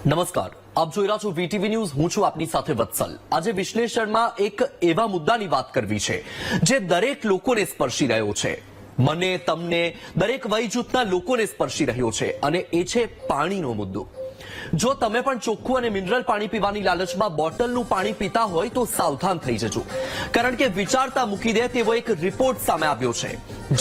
નમસ્કાર, આપ જોઈ રહ્યા છો વીટીવી ન્યૂઝ. હું છું આપની સાથે વત્સલ. આજે વિશ્લેષણમાં એક એવા મુદ્દાની વાત કરવી છે જે દરેક લોકોને સ્પર્શી રહ્યો છે. મને, તમને, દરેક વય જૂથના લોકોને સ્પર્શી રહ્યો છે અને એ છે પાણીનો મુદ્દો. જો તમે પણ ચોખ્ખું અને મિનરલ પાણી પીવાની લાલચમાં બોટલનું પાણી પીતા હોય તો સાવધાન થઈ જજો, કારણ કે વિચારતા મૂકી દે તેવો એક રિપોર્ટ સામે આવ્યો છે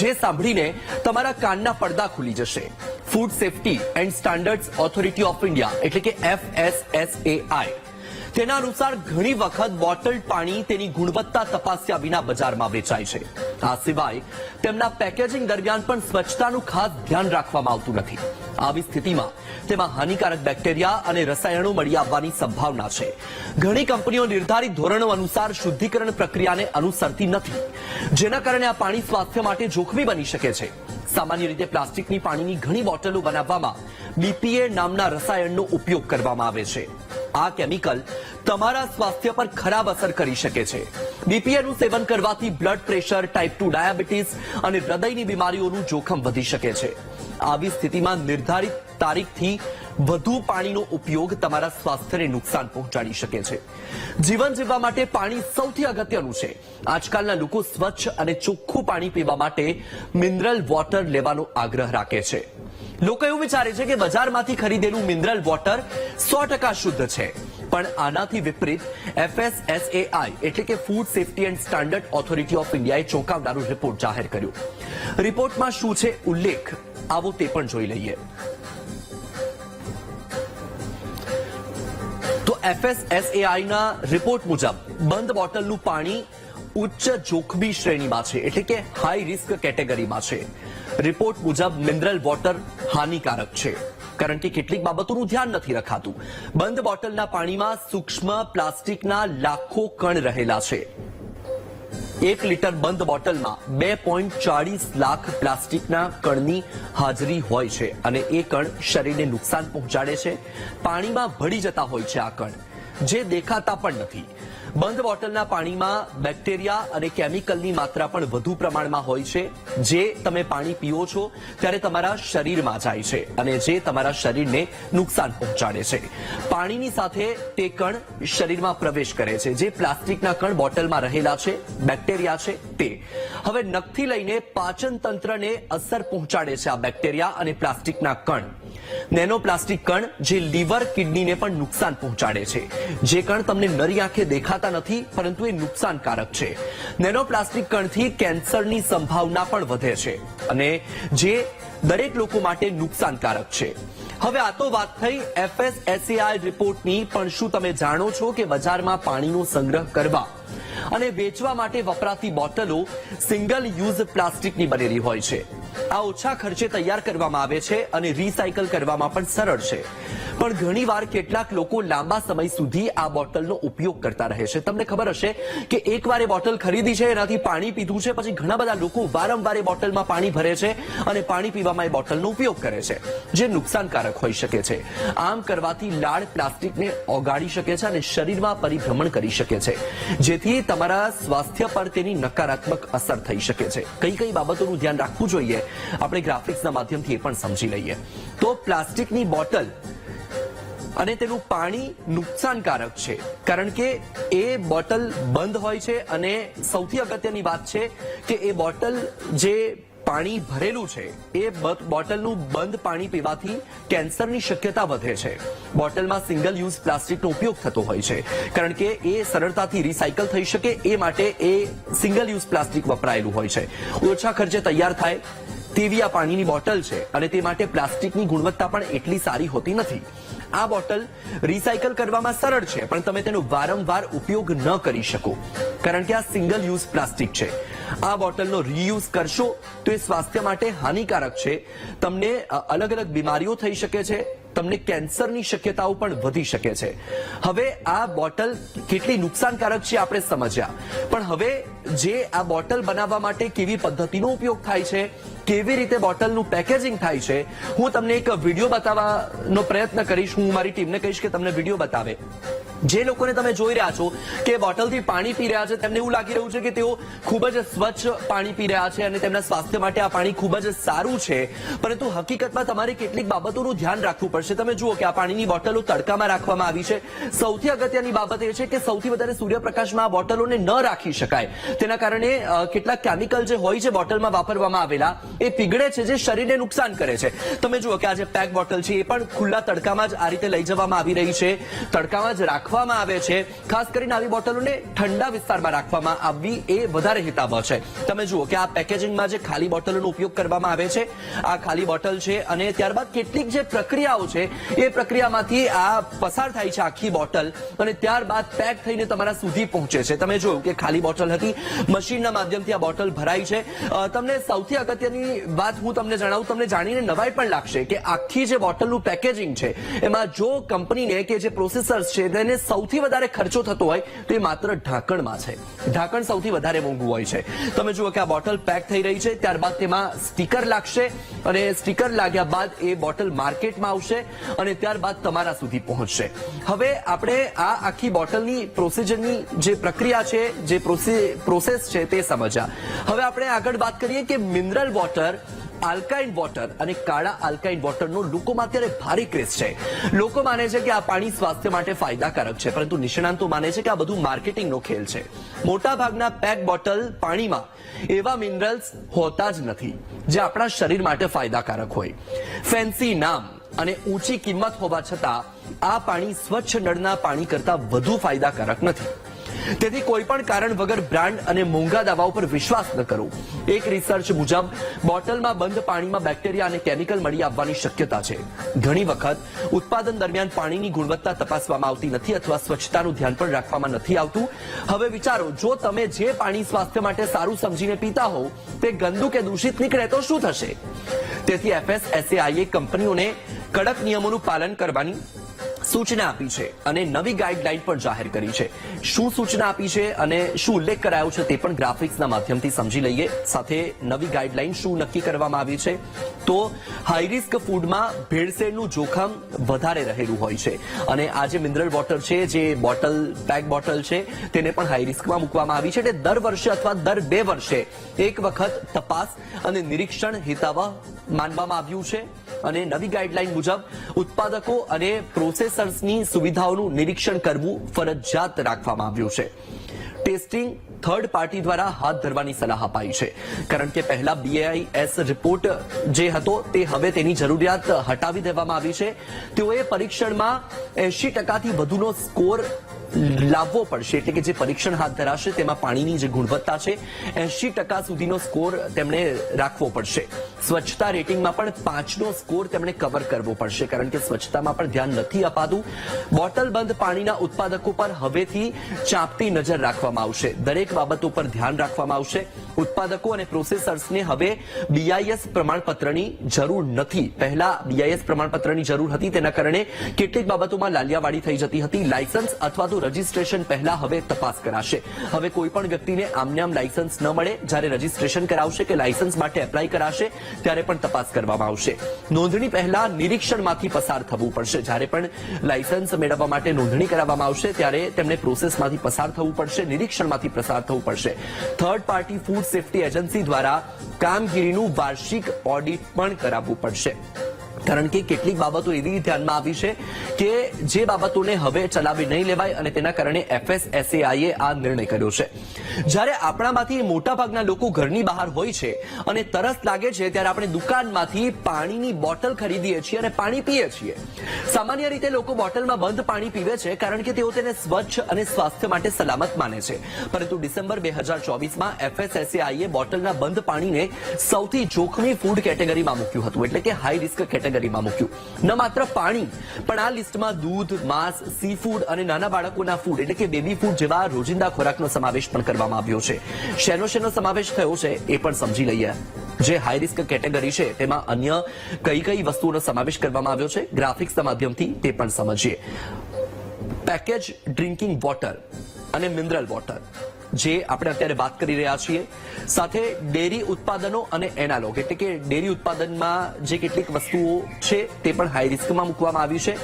જે સાંભળીને તમારા કાનના પડદા ખુલી જશે. Food safety and standards authority of India એટલે કે FSSAI તેના અનુસાર ઘણી વખત બોટલ પાણી તેની ગુણવત્તા તપાસ્યા વિના બજારમાં વેચાય છે. આ સિવાય તેમના પેકેજિંગ દરમિયાન પણ સ્વચ્છતાનું ખાસ ધ્યાન રાખવામાં આવતું નથી. આવી સ્થિતિમાં તેમાં હાનિકારક બેક્ટેરિયા અને રસાયણો મળી આવવાની સંભાવના છે. ઘણી કંપનીઓ નિર્ધારિત ધોરણો અનુસાર શુદ્ધિકરણ પ્રક્રિયાને અનુસરતી નથી, જેના કારણે આ પાણી સ્વાસ્થ્ય માટે જોખમી બની શકે છે. સામાન્ય રીતે પ્લાસ્ટિકની પાણીની ઘણી બોટલો બનાવવામાં BPA નામના રસાયણનો ઉપયોગ કરવામાં આવે છે. આ કેમિકલ તમારા સ્વાસ્થ્ય પર ખરાબ અસર કરી શકે છે. BPAનું સેવન કરવાથી બ્લડ પ્રેશર, ટાઈપ 2 ડાયાબિટીસ અને હૃદયની બીમારીઓનું જોખમ વધી શકે છે. આવી સ્થિતિમાં નિર્ધારિત તારીખથી વધુ પાણીનો ઉપયોગ તમારા સ્વાસ્થ્યને નુકસાન પહોંચાડી શકે છે. જીવન જીવવા માટે પાણી સૌથી અગત્યનું છે. આજકાલના લોકો સ્વચ્છ અને ચોખ્ખું પાણી પીવા માટે મિનરલ વોટર લેવાનો આગ્રહ રાખે છે. લોકો એવું વિચારે છે કે બજારમાંથી ખરીદેલું મિનરલ વોટર 100% શુદ્ધ છે, પણ આનાથી વિપરીત FSSAI એટલે કે food safety and standard authority of ઇન્ડિયાએ ચોંકાવનારો રિપોર્ટ જાહેર કર્યો. રિપોર્ટમાં શું છે ઉલ્લેખ, આવો તે પણ જોઈ લઈએ. તો FSSAIના રિપોર્ટ મુજબ બંધ બોટલનું પાણી ઉચ્ચ જોખમી શ્રેણીમાં છે, એટલે કે હાઈ રિસ્ક કેટેગરીમાં છે. રિપોર્ટ મુજબ મિનરલ વોટર હાનિકારક છે, કારણ કે કેટલીક બાબતોનું ધ્યાન નથી રખાતું. બંધ બોટલના પાણીમાં સૂક્ષ્મ પ્લાસ્ટિકના લાખો કણ રહેલા છે. 1 લીટર બંધ બોટલમાં 2.40 લાખ પ્લાસ્ટિકના કણની હાજરી હોય છે અને એ કણ શરીરને નુકસાન પહોંચાડે છે. પાણીમાં ભળી જતા હોય છે આ કણ, જે દેખાતા પણ નથી. બંધ બોટલના પાણીમાં બેક્ટેરિયા અને કેમિકલની માત્રા પણ વધુ પ્રમાણમાં હોય છે, જે તમે પાણી પીઓ છો ત્યારે તમારા શરીરમાં જાય છે અને જે તમારા શરીરને નુકસાન પહોંચાડે છે. પાણીની સાથે તે કણ શરીરમાં પ્રવેશ કરે છે. જે પ્લાસ્ટિકના કણ બોટલમાં રહેલા છે, બેક્ટેરિયા છે તે હવે નખથી લઈને પાચન તંત્રને અસર પહોંચાડે છે. આ બેક્ટેરિયા અને પ્લાસ્ટિકના કણ નેનો પ્લાસ્ટિક કણ જે લીવર, કિડનીને પણ નુકસાન પહોંચાડે છે. જે કણ તમને નરી આંખે દેખાતા નથી, પરંતુ એ નુકસાનકારક છે. નેનો પ્લાસ્ટિક કણથી કેન્સરની સંભાવના પણ વધે છે અને જે દરેક લોકો માટે નુકસાનકારક છે. હવે આ તો વાત થઈ FSSAI રિપોર્ટની, પણ શું તમે જાણો છો કે બજારમાં પાણીનો સંગ્રહ કરવા અને વેચવા માટે વપરાતી બોટલો સિંગલ યુઝ પ્લાસ્ટિકની બનેલી હોય છે. આ ઓછા ખર્ચે તૈયાર કરવામાં આવે છે અને રિસાયકલ કરવામાં પણ સરળ છે. પણ ઘણીવાર કેટલાક લોકો લાંબા સમય સુધી આ બોટલનો ઉપયોગ કરતા રહે છે. તમને ખબર હશે કે એકવાર એ બોટલ ખરીદી છે, એનાથી પાણી પીધું છે, પછી ઘણા બધા લોકો વારંવાર એ બોટલમાં પાણી ભરે છે અને પાણી પીવામાં એ બોટલનો ઉપયોગ કરે છે, જે નુકસાનકારક હોઈ શકે છે. આમ કરવાથી લાળ પ્લાસ્ટિકને ઓગાળી શકે છે અને શરીરમાં પરિભ્રમણ કરી શકે છે, જેથી તમારા સ્વાસ્થ્ય પર તેની નકારાત્મક અસર થઈ શકે છે. કઈ કઈ બાબતોનું ધ્યાન રાખવું જોઈએ આપણે ગ્રાફિક્સના માધ્યમથી એ પણ સમજી લઈએ. તો પ્લાસ્ટિકની બોટલ અને તેનું પાણી નુકસાનકારક છે, કારણ કે એ બોટલ બંધ હોય છે અને સૌથી અગત્યની વાત છે કે એ બોટલ જે પાણી ભરેલું છે એ બોટલનું બંધ પાણી પીવાથી કેન્સરની શક્યતા વધે છે. બોટલમાં સિંગલ યુઝ પ્લાસ્ટિકનો ઉપયોગ થતો હોય છે, કારણ કે એ સરળતાથી રિસાયકલ થઈ શકે એ માટે એ સિંગલ યુઝ પ્લાસ્ટિક વપરાયેલું હોય છે. ઓછા ખર્ચે તૈયાર થાય તેવી આ પાણીની બોટલ છે અને તે માટે પ્લાસ્ટિકની ગુણવત્તા પણ એટલી સારી હોતી નથી. આ બોટલ રિસાયકલ કરવામાં સરળ છે, પણ તમે તેનો વારંવાર ઉપયોગ ન કરી શકો, કારણ કે આ સિંગલ યુઝ પ્લાસ્ટિક છે. આ બોટલનો રીયુઝ કરશો તો એ સ્વાસ્થ્ય માટે હાનિકારક છે. તમને અલગ અલગ બીમારીઓ થઈ શકે છે, તમને કેન્સરની શક્યતાઓ પણ વધી શકે છે. હવે આ બોટલ કેટલી નુકસાનકારક છે આપણે સમજ્યા, પણ હવે જે આ બોટલ બનાવવા માટે કેવી પદ્ધતિનો ઉપયોગ થાય છે, કેવી રીતે બોટલનું પેકેજિંગ થાય છે, હું તમને એક વિડીયો બતાવવાનો પ્રયત્ન કરીશ. હું મારી ટીમને કહીશ કે તમને વિડીયો બતાવે. જે લોકોને તમે જોઈ રહ્યા છો કે બોટલથી પાણી પી રહ્યા છે તેમને એવું લાગી રહ્યું છે કે તેઓ ખૂબ જ સ્વચ્છ પાણી પી રહ્યા છે અને તેમના સ્વાસ્થ્ય માટે આ પાણી ખૂબ જ સારું છે, પરંતુ હકીકતમાં તમારે કેટલીક બાબતોનું ધ્યાન રાખવું પડશે. તમે જુઓ કે આ પાણીની બોટલો તડકામાં રાખવામાં આવી છે. સૌથી અગત્યની બાબત એ છે કે સૌથી વધારે સૂર્યપ્રકાશમાં આ બોટલોને ન રાખી શકાય. તેના કારણે કેટલાક કેમિકલ જે હોય છે બોટલમાં વાપરવામાં આવેલા એ પીગળે છે, જે શરીરને નુકસાન કરે છે. તમે જુઓ કે આ જે પેક બોટલ છે એ પણ ખુલ્લા તડકામાં જ આ રીતે લઈ જવામાં આવી રહી છે, તડકામાં જ રાખવામાં આવે છે. ખાસ કરીને આવી બોટલોને ઠંડા વિસ્તારમાં રાખવામાં આવવી એ વધારે હિતાવહ છે. તમે જુઓ કે આ પેકેજિંગમાં જે ખાલી બોટલોનો ઉપયોગ કરવામાં આવે છે, આ ખાલી બોટલ છે અને ત્યારબાદ કેટલીક જે પ્રક્રિયાઓ છે એ પ્રક્રિયામાંથી આ પસાર થાય છે આખી બોટલ અને ત્યારબાદ પેક થઈને તમારા સુધી પહોંચે છે. તમે જોયું કે ખાલી બોટલ હતી, મશીનના માધ્યમથી આ બોટલ ભરાઈ છે. તમને સૌથી અગત્યની વાત હું તમને જણાવું, તમને જાણીને નવાઈ પણ લાગશે કે આખી જે બોટલનું પેકેજિંગ છે એમાં જો કંપનીને કે જે પ્રોસેસર્સ છે તેને સૌથી વધારે ખર્ચો થતો હોય તો એ માત્ર ઢાંકણમાં છે. ઢાંકણ સૌથી વધારે મોંઘું હોય છે. તમે જુઓ કે આ બોટલ પેક થઈ રહી છે, ત્યારબાદ તેમાં સ્ટીકર લાગશે અને સ્ટીકર લાગ્યા બાદ એ બોટલ માર્કેટમાં આવશે અને ત્યારબાદ તમારા સુધી પહોંચશે. હવે આપણે આ આખી બોટલની પ્રોસિજરની જે પ્રક્રિયા છે, જે પ્રોસેસ છે તે સમજ્યા. હવે આપણે આગળ વાત કરીએ કે મિનરલ વોટર, આલ્કાઇન વોટર અને કાળા આલ્કાઇન વોટરનો લોકોમાં અત્યારે ભારે ક્રેઝ છે. લોકો માને છે કે આ પાણી સ્વાસ્થ્ય માટે ફાયદાકારક છે, પરંતુ નિષ્ણાંતો માને છે કે આ બધું માર્કેટિંગનો ખેલ છે. મોટા ભાગના પેક બોટલ પાણીમાં એવા મિનરલ્સ હોતા જ નથી જે આપણા શરીર માટે ફાયદાકારક હોય. ફેન્સી નામ અને ઊંચી કિંમત હોવા છતાં આ પાણી સ્વચ્છ નળના પાણી કરતા વધુ ફાયદાકારક નથી. તેથી કોઈ પણ કારણ વગર બ્રાન્ડ અને મોંઘા દવાઓ પર વિશ્વાસ ન કરો. એક રિસર્ચ મુજબ બોટલમાં બંધ પાણીમાં બેક્ટેરિયા અને કેમિકલ મળી આવવાની શક્યતા છે. ઘણી વખત ઉત્પાદન દરમિયાન પાણીની ગુણવત્તા તપાસવામાં આવતી નથી અથવા સ્વચ્છતાનું ધ્યાન પણ રાખવામાં નથી આવતું. હવે વિચારો, જો તમે જે પાણી સ્વાસ્થ્ય માટે સારું સમજીને પીતા હોવ તે ગંદુ કે દૂષિત નીકળે તો શું થશે? તેથી FSSAI કંપનીઓને કડક નિયમોનું પાલન કરવાની સૂચના આપી છે અને નવી ગાઈડલાઈન પણ જાહેર કરી છે. શું સૂચના આપી છે અને શું ઉલ્લેખ કરાયો છે તે પણ ગ્રાફિક્સના માધ્યમથી સમજી લઈએ. સાથે નવી ગાઈડલાઈન શું નક્કી કરવામાં આવી છે તો હાઈ રિસ્ક ફૂડમાં ભેળસેળનું જોખમ વધારે રહેલું હોય છે અને આ જે મિનરલ વોટર છે, જે બોટલ પેક બોટલ છે તેને પણ હાઈ રિસ્કમાં મૂકવામાં આવી છે. એટલે દર વર્ષે અથવા દર 2 વર્ષે એક વખત તપાસ અને નિરીક્ષણ હિતાવહ માનવામાં આવ્યું છે અને નવી ગાઈડલાઈન મુજબ ઉત્પાદકો અને પ્રોસેસર્સની સુવિધાઓનું નિરીક્ષણ કરવું ફરજિયાત રાખવામાં આવ્યું છે. ટેસ્ટિંગ થર્ડ પાર્ટી દ્વારા હાથ ધરવાની સલાહ અપાઈ છે, કારણ કે પહેલા BIS રિપોર્ટ જે હતો તે હવે તેની જરૂરિયાત હટાવી દેવામાં આવી છે. તેઓએ પરીક્ષણમાં 80%થી વધુનો સ્કોર લાવવો પડશે. એટલે કે જે પરીક્ષણ હાથ ધરાશે તેમાં પાણીની જે ગુણવત્તા છે 80% સુધીનો સ્કોર તેમણે રાખવો પડશે. સ્વચ્છતા રેટિંગમાં પણ 5નો સ્કોર તેમણે કવર કરવો પડશે, કારણ કે સ્વચ્છતામાં પણ ધ્યાન નથી અપાતું. બોટલ બંધ પાણીના ઉત્પાદકો પર હવેથી ચાંપતી નજર રાખવામાં આવશે. દરેક બાબતો પર ધ્યાન રાખવામાં આવશે. ઉત્પાદકો અને પ્રોસેસર્સને હવે BIS પ્રમાણપત્રની જરૂર નથી. પહેલા BIS પ્રમાણપત્રની જરૂર હતી, તેના કારણે કેટલીક બાબતોમાં લાલિયાવાડી થઈ જતી હતી. લાયસન્સ અથવા તો રજીસ્ટ્રેશન પહેલા હવે તપાસ કરાશે. હવે કોઈ પણ વ્યક્તિને આમનામ લાયસન્સ ન મળે. જ્યારે રજીસ્ટ્રેશન કરાવશે કે લાયસન્સ માટે એપ્લાય કરાશે ત્યારે પણ તપાસ કરવામાં આવશે. નોંધણી પહેલા નિરીક્ષણમાંથી પસાર થવું પડશે. જ્યારે પણ લાયસન્સ મેળવવા માટે નોંધણી કરાવવામાં આવશે ત્યારે તેમને પ્રોસેસમાંથી પસાર થવું પડશે, નિરીક્ષણમાંથી પસાર થવું પડશે. Third party food safety agency દ્વારા કામગીરીનું વાર્ષિક ઓડિટ પણ કરાવવું પડશે. કારણ કે કેટલીક બાબતો એવી ધ્યાનમાં આવી છે કે જે બાબતોને હવે ચલાવી નહીં લેવાય અને તેના કારણે FSSAIએ આ નિર્ણય કર્યો છે. જ્યારે આપણામાંથી મોટાભાગના લોકો ઘરની બહાર હોય છે અને તરસ લાગે છે ત્યારે આપણે દુકાનમાંથી પાણીની બોટલ ખરીદીએ છીએ અને પાણી પીએ છીએ. સામાન્ય રીતે લોકો બોટલમાં બંધ પાણી પીવે છે કારણ કે તેઓ તેને સ્વચ્છ અને સ્વાસ્થ્ય માટે સલામત માને છે. પરંતુ ડિસેમ્બર 2024માં FSSAIએ બોટલના બંધ પાણીને સૌથી જોખમી ફૂડ કેટેગરીમાં મૂક્યું હતું, એટલે કે હાઈ રિસ્ક કેટેગરીમાં મૂક્યું. ન માત્ર પાણી પણ આ લિસ્ટમાં દૂધ, માંસ, સી ફૂડ અને નાના બાળકોના ફૂડ એટલે કે બેબી ફૂડ જેવા રોજિંદા ખોરાકનો સમાવેશ પણ કરવામાં આવ્યો છે. શેનો સમાવેશ થયો છે એ પણ સમજી લઈએ. જે હાઈ રિસ્ક કેટેગરી છે તેમાં અન્ય કઈ કઈ વસ્તુઓનો સમાવેશ કરવામાં આવ્યો છે ગ્રાફિક્સના માધ્યમથી તે પણ સમજીએ. પેકેજ ડ્રિંકિંગ વોટર અને મિનરલ વોટર જે આપણે અત્યારે વાત કરી રહ્યા છીએ, સાથે ડેરી ઉત્પાદનો અને એનાલોગ એટલે કે ડેરી ઉત્પાદનમાં જે કેટલીક વસ્તુઓ છે તે પણ હાઈ રિસ્કમાં મૂકવામાં આવી છે.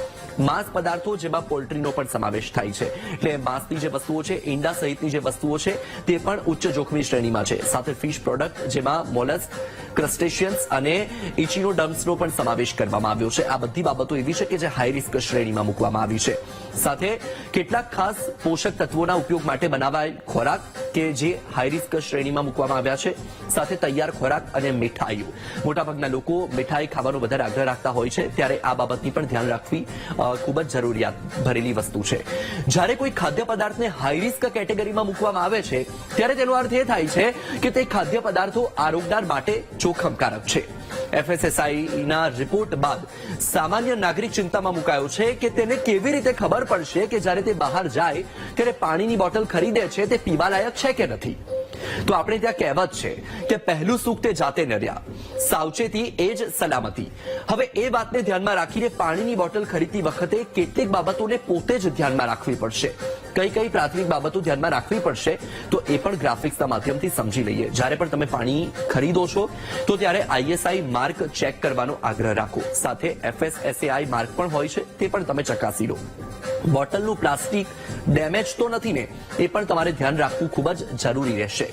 માંસ પદાર્થો જેમાં પોલ્ટ્રીનો પણ સમાવેશ થાય છે. એટલે માંસની જે વસ્તુઓ છે, ઈંડા સહિતની જે વસ્તુઓ છે તે પણ ઉચ્ચ જોખમી શ્રેણીમાં છે. સાથે ફિશ પ્રોડક્ટ જેમાં મોલસ્ક, ક્રસ્ટેશિયન્સ અને ઇચિનોડર્મ્સનો પણ સમાવેશ કરવામાં આવ્યો છે. આ બધી બાબતો એવી છે કે જે હાઈ રિસ્ક શ્રેણીમાં મૂકવામાં આવી છે. સાથે કેટલાક ખાસ પોષક તત્વોના ઉપયોગ માટે બનાવાયેલ ખોરાક કે જે હાઈ રિસ્ક શ્રેણીમાં મૂકવામાં આવ્યા છે. સાથે તૈયાર ખોરાક અને મીઠાઈઓ. મોટાભાગના લોકો મીઠાઈ ખાવાનો વધારે આગ્રહ રાખતા હોય છે, ત્યારે આ બાબતની પણ ધ્યાન રાખવી ખૂબ જ જરૂરિયાત ભરેલી વસ્તુ છે. જ્યારે કોઈ ખાદ્ય પદાર્થને હાઈ રિસ્ક કેટેગરીમાં મૂકવામાં આવે છે ત્યારે તેનો અર્થ એ થાય છે કે તે ખાદ્ય પદાર્થો આરોગ્ય માટે જોખમકારક છે. FSSAIના રિપોર્ટ બાદ સામાન્ય નાગરિક ચિંતામાં મુકાયો છે કે તેને કેવી રીતે ખબર પડશે કે જ્યારે તે બહાર જાય ત્યારે પાણીની બોટલ ખરીદે છે તે પીવાલાયક છે કે નથી. તો આપણે ત્યાં કહેવત છે કે પહેલું સુખ તે જાતે નર્યા, સાવચેતી એ જ સલામતી. હવે એ વાતને ધ્યાનમાં રાખીને પાણીની બોટલ ખરીદતી વખતે કેટલીક બાબતોને પોતે જ ધ્યાનમાં રાખવી પડશે. કઈ પ્રાથમિક બાબતો ધ્યાનમાં રાખવી પડશે તો એ પણ ગ્રાફિક્સના માધ્યમથી સમજી લઈએ. જ્યારે પણ તમે પાણી ખરીદો છો તો ત્યારે ISI માર્ક ચેક કરવાનો આગ્રહ રાખો. સાથે FSSAI માર્ક પણ હોય છે, તે પણ તમે ચકાસી લો. બોટલનું પ્લાસ્ટિક ડેમેજ તો નથી ને, એ પણ તમારે ધ્યાન રાખવું ખૂબ જ જરૂરી રહેશે.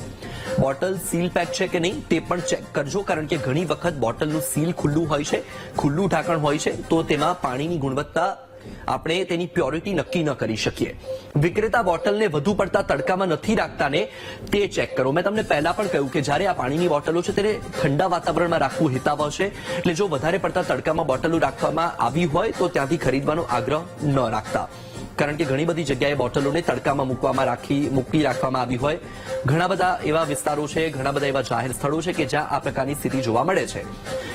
બોટલ સીલ પેક છે કે નહીં તે પણ ચેક કરજો, કારણ કે ઘણી વખત બોટલનું સીલ ખુલ્લું હોય છે, ખુલ્લું ઢાંકણ હોય છે, તો તેમાં પાણીની ગુણવત્તા આપણે તેની પ્યોરિટી નક્કી ન કરી શકીએ. વિક્રેતા બોટલને વધુ પડતા તડકામાં નથી રાખતા ને તે ચેક કરો. મેં તમને પહેલા પણ કહ્યું કે જ્યારે આ પાણીની બોટલો છે તેને ઠંડા વાતાવરણમાં રાખવું હિતાવહ છે. એટલે જો વધારે પડતા તડકામાં બોટલો રાખવામાં આવી હોય તો ત્યાંથી ખરીદવાનો આગ્રહ ન રાખતા, કારણ કે ઘણી બધી જગ્યાએ બોટલોને તડકામાં મૂકી રાખવામાં આવી હોય. ઘણા બધા એવા વિસ્તારો છે, ઘણા બધા એવા જાહેર સ્થળો છે કે જ્યાં આ પ્રકારની સ્થિતિ જોવા મળે છે.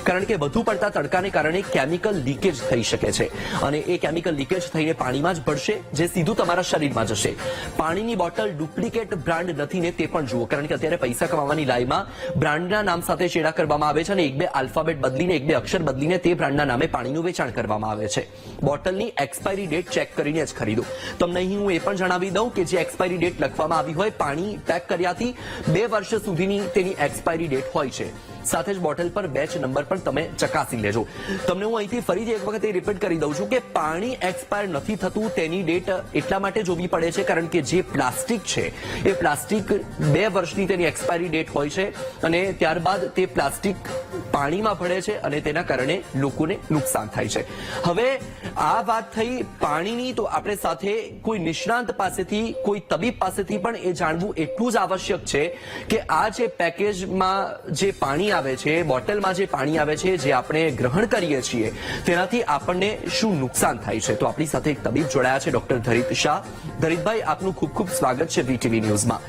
કારણ કે વધુ પડતા તડકાને કારણે કેમિકલ લીકેજ થઈ શકે છે અને એ કેમિકલ લીકેજ થઈને પાણીમાં જ ભળશે, જે સીધું તમારા શરીરમાં જશે. પાણીની બોટલ ડુપ્લિકેટ બ્રાન્ડ નથી ને તે પણ જુઓ, કારણ કે અત્યારે પૈસા કમાવાની લાઈમાં બ્રાન્ડના નામ સાથે ચેડા કરવામાં આવે છે અને એક બે આલ્ફાબેટ બદલીને, એક બે અક્ષર બદલીને તે બ્રાન્ડના નામે પાણીનું વેચાણ કરવામાં આવે છે. બોટલની એક્સપાયરી ડેટ ચેક કરીને જ ખરીદો. તમને અહીં હું એ પણ જણાવી દઉં કે જે એક્સપાયરી ડેટ લખવામાં આવી હોય, પાણી પેક કર્યાથી 2 વર્ષ સુધીની તેની એક્સપાયરી ડેટ હોય છે. સાથે જ બોટલ પર બેચ નંબર પણ તમે ચકાસી લેજો. તમને હું અહીંથી ફરીથી એક વખત એ રિપીટ કરી દઉં છું કે પાણી એક્સપાયર નથી થતું તેની ડેટ એટલા માટે જોવી પડે છે કારણ કે જે પ્લાસ્ટિક છે એ પ્લાસ્ટિક 2 વર્ષની તેની એક્સપાયરી ડેટ હોય છે અને ત્યારબાદ તે પ્લાસ્ટિક પાણીમાં ભળે છે અને તેના કારણે લોકોને નુકસાન થાય છે. હવે આ વાત થઈ પાણીની, તો આપણે સાથે કોઈ નિષ્ણાંત પાસેથી, કોઈ તબીબ પાસેથી પણ એ જાણવું એટલું જ આવશ્યક છે કે આ જે પેકેજમાં જે પાણી આવે છે, બોટલમાં જે પાણી આવે છે, જે આપણે ગ્રહણ કરીએ છીએ તેનાથી આપણને શું નુકસાન થાય છે. તો આપણી સાથે એક તબીબ જોડાયા છે, ડોક્ટર ધરિત શાહ. ધરિતભાઈ, આપનું ખૂબ ખૂબ સ્વાગત છે VTV ન્યૂઝમાં.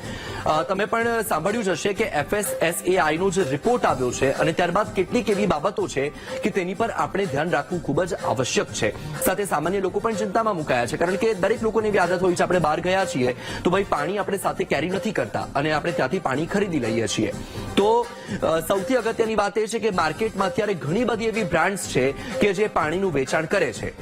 તમે પણ સાંભળ્યું જ હશે કે FSSAI નો જે રિપોર્ટ આવ્યો છે અને ત્યારબાદ કેટલીક એવી બાબતો છે કે તેની પર આપણે ધ્યાન રાખવું ખૂબ જ આવશ્યક છે. સાથે સામાન્ય લોકો પણ ચિંતામાં મુકાયા છે, કારણ કે દરેક લોકોને એવી આદત હોય છે, આપણે બહાર ગયા છીએ તો ભાઈ પાણી આપણે સાથે કેરી નથી કરતા અને આપણે ત્યાંથી પાણી ખરીદી લઈએ છીએ. તો સૌથી અગત્યની વાત એ છે કે માર્કેટમાં અત્યારે ઘણી બધી એવી બ્રાન્ડ્સ છે કે જે પાણીનું વેચાણ કરે છે.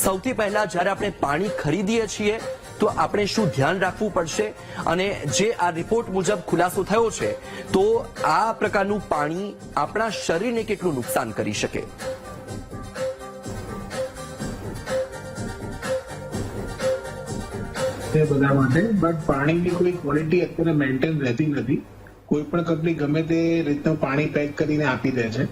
સૌથી પહેલા જ્યારે આપણે પાણી ખરીદીએ છીએ તો આપણે શું ધ્યાન રાખવું પડશે, અને જે આ રિપોર્ટ મુજબ ખુલાસો થયો છે તો આ પ્રકારનું પાણી આપણા શરીરને કેટલું નુકસાન કરી શકે? બધા માટે બટ પાણીની કોઈ ક્વોલિટી અત્યારે મેન્ટેન રહેતી નથી. કોઈ પણ કંપની ગમે તે રીતનું પાણી પેક કરીને આપી દે છે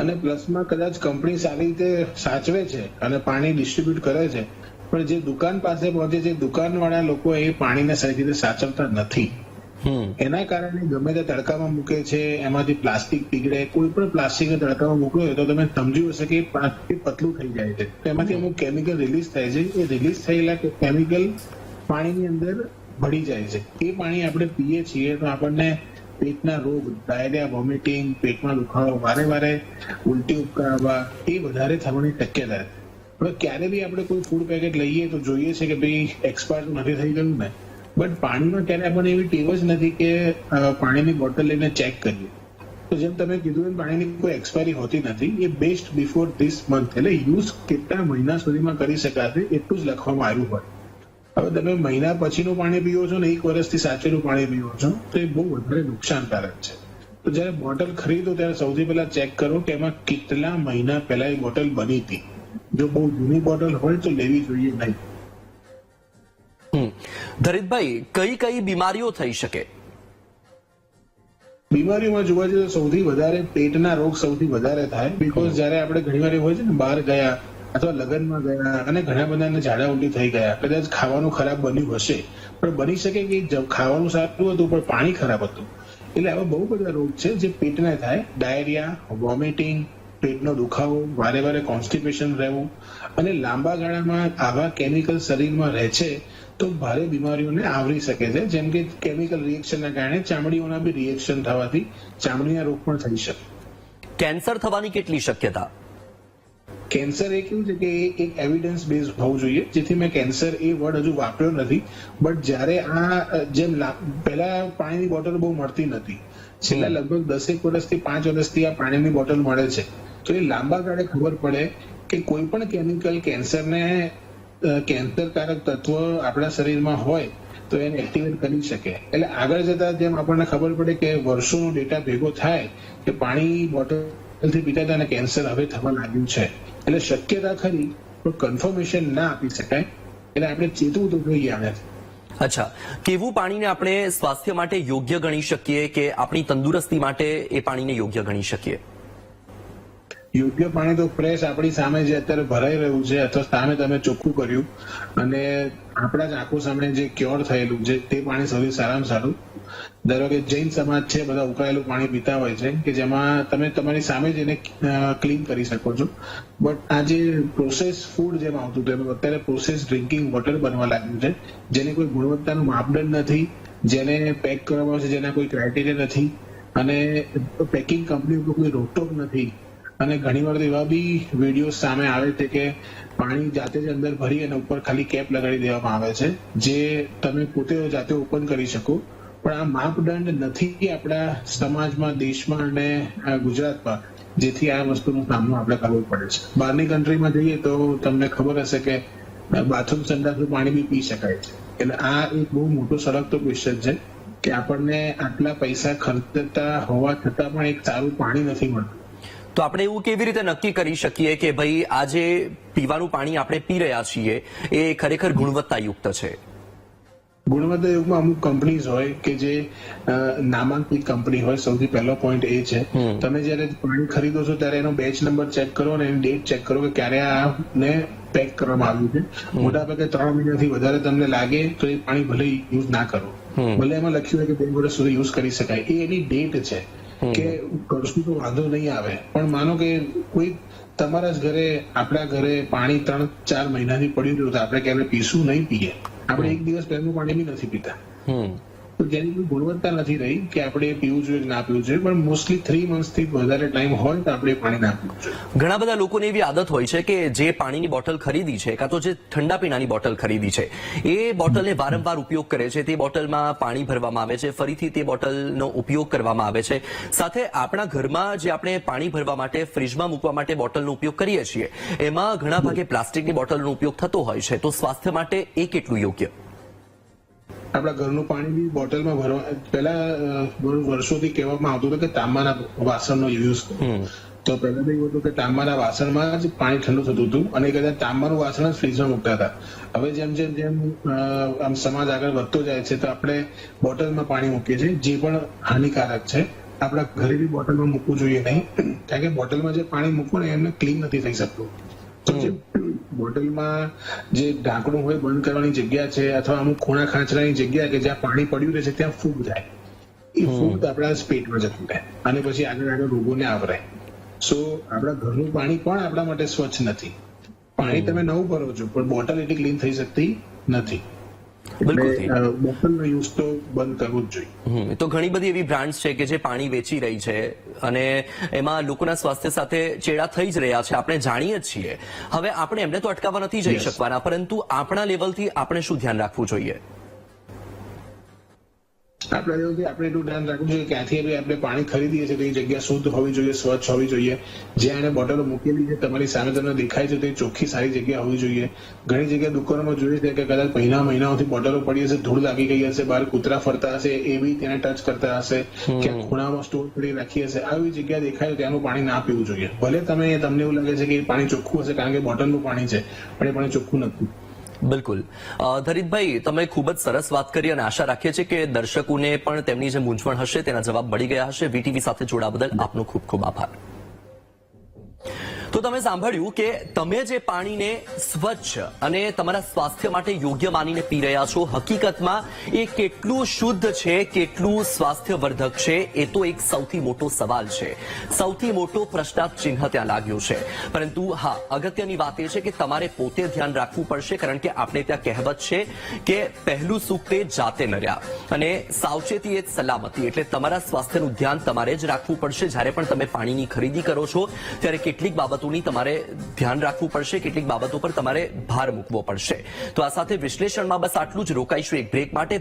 અને પ્લસમાં કદાચ કંપની સારી રીતે સાચવે છે અને પાણી ડિસ્ટ્રીબ્યુટ કરે છે, પણ જે દુકાન પાસે પહોંચે છે દુકાનવાળા લોકો એ પાણીને સારી રીતે સાચવતા નથી. એના કારણે ગમે તે તડકામાં મૂકે છે, એમાંથી પ્લાસ્ટિક પીગળે. કોઈ પણ પ્લાસ્ટિક તડકામાં મોકલો હોય તો તમે સમજ્યું હશે કે પ્લાસ્ટિક પતલું થઈ જાય છે, એમાંથી અમુક કેમિકલ રિલીઝ થાય છે. એ રિલીઝ થયેલા કેમિકલ પાણીની અંદર ભળી જાય છે. એ પાણી આપણે પીએ છીએ તો આપણને પેટના રોગ, ડાયરિયા, વોમિટિંગ, પેટમાં દુખાવો, વારે વારે ઉલટી ઉપકા આવવા, એ વધારે થવાની શક્યતા છે. હવે ક્યારે બી આપણે કોઈ ફૂડ પેકેટ લઈએ તો જોઈએ છે કે ભાઈ એક્સપાયર નથી થઈ ગયું ને, બટ પાણીમાં ક્યારે આપણને એવી ટેવ જ નથી કે પાણીની બોટલ લઈને ચેક કરીએ. તો જેમ તમે કીધું એમ પાણીની કોઈ એક્સપાયરી હોતી નથી. એ બેસ્ટ બિફોર ધીસ મંથ, એટલે યુઝ કેટલા મહિના સુધીમાં કરી શકાશે એટલું જ લખવામાં આવ્યું હોય. હવે તમે મહિના પછીનું પાણી પીવો છો ને 1 વર્ષથી સાચેલું પાણી પીવો છો તો એ બહુ વધારે નુકસાનકારક છે. તો જયારે બોટલ ખરીદો ત્યારે સૌથી પહેલા ચેક કરો કે એમાં કેટલા મહિના પહેલા એ બોટલ બની હતી. જો બહુ જૂની બોટલ હોય તો લેવી જોઈએ નહીં. ધરિતભાઈ, કઈ કઈ બીમારીઓ થઈ શકે? બીમારીઓમાં જોવા જઈએ તો સૌથી વધારે પેટના રોગ સૌથી વધારે થાય. બીકોઝ જયારે આપણે ઘણી વાર એવું હોય છે ને, બહાર ગયા અથવા લગ્નમાં ગયા અને ઘણા બધાને ઝાડા ઉલટી થઈ ગયા, કદાચ ખાવાનું ખરાબ બન્યું હશે, પણ બની શકે કે ખાવાનું સારું હતું પણ પાણી ખરાબ હતું. એટલે આવા બહુ બધા રોગ છે જે પેટને થાય. ડાયરિયા, વોમિટિંગ, પેટનો દુખાવો, વારે વારે કોન્સ્ટિપેશન રહેવું અને લાંબા ગાળામાં આવા કેમિકલ શરીરમાં રહે છે તો ભારે બીમારીઓને આવરી શકે છે. જેમ કે કેમિકલ રિએક્શનના કારણે ચામડીઓના બી રિએક્શન થવાથી ચામડીના રોગ પણ થઈ શકે. કેન્સર થવાની કેટલી શક્યતા? કેન્સર એ કેવું છે કે એક એવિડન્સ બેઝ હોવું જોઈએ, જેથી મેં કેન્સર એ વર્ડ હજુ વાપર્યો નથી. બટ જ્યારે આ જેમ પહેલા પાણીની બોટલ બહુ મળતી નથી, છેલ્લા લગભગ 10 વર્ષથી 5 વર્ષથી આ પાણીની બોટલ મળે છે, તો એ લાંબા ગાળે ખબર પડે કે કોઈ પણ કેમિકલ કેન્સરને કેન્સરકારક તત્વ આપણા શરીરમાં હોય તો એને એક્ટિવેટ કરી શકે. એટલે આગળ જતા જેમ આપણને ખબર પડે કે વર્ષોનો ડેટા ભેગો થાય કે પાણી બોટલથી પીતા હતા અને કેન્સર હવે થવા લાગ્યું છે, એટલે શક્યતા ખરી પણ કન્ફર્મેશન ના આપી શકાય. એટલે આપણે ચેતવું તો જોઈએ આનાથી. અચ્છા, કેવું પાણીને આપણે સ્વાસ્થ્ય માટે યોગ્ય ગણી શકીએ કે આપણી તંદુરસ્તી માટે એ પાણીને યોગ્ય ગણી શકીએ? યોગ્ય પાણી તો ફ્રેશ આપણી સામે જે અત્યારે ભરાઈ રહ્યું છે અથવા સામે તમે ચોખ્ખું કર્યું અને આપણા જ આંખો સામે જે ક્યોર થયેલું છે તે પાણી સૌથી સારામાં સારું. ધારો કે જૈન સમાજ છે, બધા ઉકાળેલું પાણી પીતા હોય છે કે જેમાં તમે તમારી સામે જ એને ક્લીન કરી શકો છો. બટ આ જે પ્રોસેસ ફૂડ જેમ આવતું હતું એમાં અત્યારે પ્રોસેસ ડ્રિંકિંગ વોટર બનવા લાગ્યું છે, જેની કોઈ ગુણવત્તાનું માપદંડ નથી, જેને પેક કરવામાં આવે છે જેના કોઈ ક્રાઇટેરિયા નથી અને પેકિંગ કંપની ઉપર કોઈ રોકટોક નથી. અને ઘણી વાર એવા બી વિડીયો સામે આવે છે કે પાણી જાતે જ અંદર ભરી અને ઉપર ખાલી કેપ લગાડી દેવામાં આવે છે, જે તમે પોતે જાતે ઓપન કરી શકો. પણ આ માપદંડ નથી આપણા સમાજમાં, દેશમાં અને ગુજરાતમાં, જેથી આ વસ્તુનો સામનો આપણે કરવો પડે છે. બહારની કન્ટ્રીમાં જઈએ તો તમને ખબર હશે કે બાથરૂમ સંડાસનું પાણી બી પી શકાય છે. એટલે આ એક બહુ મોટો સળગતો ક્વેશ્ચન છે કે આપણને આટલા પૈસા ખર્ચતા હોવા છતાં પણ એક સારું પાણી નથી મળતું. તો આપણે એવું કેવી રીતે નક્કી કરી શકીએ કે ભાઈ આ જે પીવાનું પાણી આપણે પી રહ્યા છીએ એ ખરેખર ગુણવત્તાયુક્ત છે? ગુણવત્તાયુક્તમાં અમુક કંપનીઝ હોય કે જે નામાંકિત કંપની હોય. સૌથી પહેલો પોઈન્ટ એ છે, તમે જયારે પાણી ખરીદો છો ત્યારે એનો બેચ નંબર ચેક કરો અને એની ડેટ ચેક કરો કે ક્યારે આને પેક કરવામાં આવ્યું છે. મોટાભાગે 3 મહિનાથી વધારે તમને લાગે તો એ પાણી ભલે યુઝ ના કરો, ભલે એમાં લખ્યું હોય કે 2 વર્ષ સુધી યુઝ કરી શકાય, એ એની ડેટ છે કે કરશું તો વાંધો નહીં આવે. પણ માનો કે કોઈ તમારા જ ઘરે, આપણા ઘરે પાણી 3-4 મહિનાથી પડ્યું રહ્યું તો આપણે ક્યારે પીશું? નહીં પીએ. આપણે એક દિવસ પહેલું પાણી બી નથી પીતા. તો જેની કોઈ ગુણવત્તા નથી રહી કે આપણે પીવું જોઈએ કે ના પીવું જોઈએ. પણ મોસ્ટલી 3 મંથથી વધારે ટાઈમ હોય તો આપણે પાણી ના પીવું જોઈએ. ઘણા બધા લોકોને એવી આદત હોય છે કે જે પાણીની બોટલ ખરીદી છે કાં તો જે ઠંડા પીણાની બોટલ ખરીદી છે એ બોટલને વારંવાર ઉપયોગ કરે છે. તે બોટલમાં પાણી ભરવામાં આવે છે, ફરીથી તે બોટલનો ઉપયોગ કરવામાં આવે છે. સાથે આપણા ઘરમાં જે આપણે પાણી ભરવા માટે ફ્રીજમાં મૂકવા માટે બોટલનો ઉપયોગ કરીએ છીએ એમાં ઘણા ભાગે પ્લાસ્ટિકની બોટલનો ઉપયોગ થતો હોય છે. તો સ્વાસ્થ્ય માટે એ કેટલું યોગ્ય? આપણા ઘરનું પાણી બી બોટલમાં ભરવા, પહેલા વર્ષોથી કહેવામાં આવતું હતું કે તાંબાના વાસણનો યુઝ કરો. તો પહેલા તો એવું હતું કે તાંબાના વાસણમાં જ પાણી ઠંડુ થતું હતું અને કદાચ તાંબાનું વાસણ જ ફ્રીજમાં મૂકતા હતા. હવે જેમ જેમ જેમ આમ સમાજ આગળ વધતો જાય છે તો આપણે બોટલમાં પાણી મૂકીએ છીએ, જે પણ હાનિકારક છે. આપણા ઘરે બી બોટલમાં મૂકવું જોઈએ નહીં, કારણ કે બોટલમાં જે પાણી મૂકવું ને એમને ક્લીન નથી થઈ શકતું. તો જે બોટલમાં જે ઢાંકણું હોય બંધ કરવાની જગ્યા છે અથવા અમુક ખૂણા ખાંચરાની જગ્યા કે જ્યાં પાણી પડ્યું રહે છે ત્યાં ફૂગ થાય. એ ફૂગ આપણા પેટમાં જતું રહે અને પછી આગળ રોગોને આવરે. સો આપણા ઘરનું પાણી પણ આપણા માટે સ્વચ્છ નથી. પાણી તમે નવું ભરો છો પણ બોટલ એટલી ક્લીન થઈ શકતી નથી. બોટલનો યુઝ તો બંધ કરવો જ જોઈએ. તો ઘણી બધી એવી બ્રાન્ડ્સ છે કે જે પાણી વેચી રહી છે અને એમાં લોકોના સ્વાસ્થ્ય સાથે ચેડા થઈ જ રહ્યા છે, આપણે જાણીએ જ છીએ. હવે આપણે એમને તો અટકાવવા નથી જઈ શકવાના, પરંતુ આપણા લેવલથી આપણે શું ધ્યાન રાખવું જોઈએ? આપણે એટલું ધ્યાન રાખવું જોઈએ કે ક્યાંથી બી આપણે પાણી ખરીદીએ છીએ તો એ જગ્યા શુદ્ધ હોવી જોઈએ, સ્વચ્છ હોવી જોઈએ. જ્યાં એને બોટલો મૂકેલી છે તમારી સામે તમને દેખાય છે તો એ ચોખ્ખી સારી જગ્યા હોવી જોઈએ. ઘણી જગ્યાએ દુકાનોમાં જોઈએ છે કે કદાચ મહિનાઓથી બોટલો પડી હશે, ધૂળ લાગી ગઈ હશે, બહાર કૂતરા ફરતા હશે, એ બી તેને ટચ કરતા હશે, કે ખૂણામાં સ્ટોર કરી રાખી હશે. આવી જગ્યા દેખાય તો ત્યાંનું પાણી ના પીવું જોઈએ. ભલે તમને એવું લાગે છે કે એ પાણી ચોખ્ખું હશે કારણ કે બોટલનું પાણી છે, પણ એ પાણી ચોખ્ખું નથી. બિલકુલ. ધરીતભાઈ, તમે ખૂબ જ સરસ વાત કરી અને આશા રાખીએ છીએ કે દર્શકોને પણ તેમની જે મૂંઝવણ હશે તેના જવાબ મળી ગયા હશે. વીટીવી સાથે જોડાવા બદલ આપનો ખૂબ ખૂબ આભાર. તો તમે સાંભળ્યું કે તમે જે પાણીને સ્વચ્છ અને તમારા સ્વાસ્થ્ય માટે યોગ્ય માનીને પી રહ્યા છો, હકીકતમાં એ કેટલું શુદ્ધ છે, કેટલું સ્વાસ્થ્યવર્ધક છે, એ તો એક સૌથી મોટો સવાલ છે. સૌથી મોટો પ્રશ્નાર્થ ચિહ્ન ત્યાં લાગ્યો છે. પરંતુ હા, અગત્યની વાત એ છે કે તમારે પોતે ધ્યાન રાખવું પડશે, કારણ કે આપણે ત્યાં કહેવત છે કે પહેલું સુખ તે જાતે નર્યા, અને સાવચેતી એ જ સલામતી. એટલે તમારા સ્વાસ્થ્યનું ધ્યાન તમારે જ રાખવું પડશે. જ્યારે પણ તમે પાણીની ખરીદી કરો છો ત્યારે કેટલીક બાબતોની તમારે ધ્યાન રાખવું પડશે, કેટલીક બાબતો પર તમારે ભાર મૂકવો પડશે. તો આ સાથે વિશ્લેષણમાં બસ આટલું જ. રોકાઈશું એક બ્રેક માટે.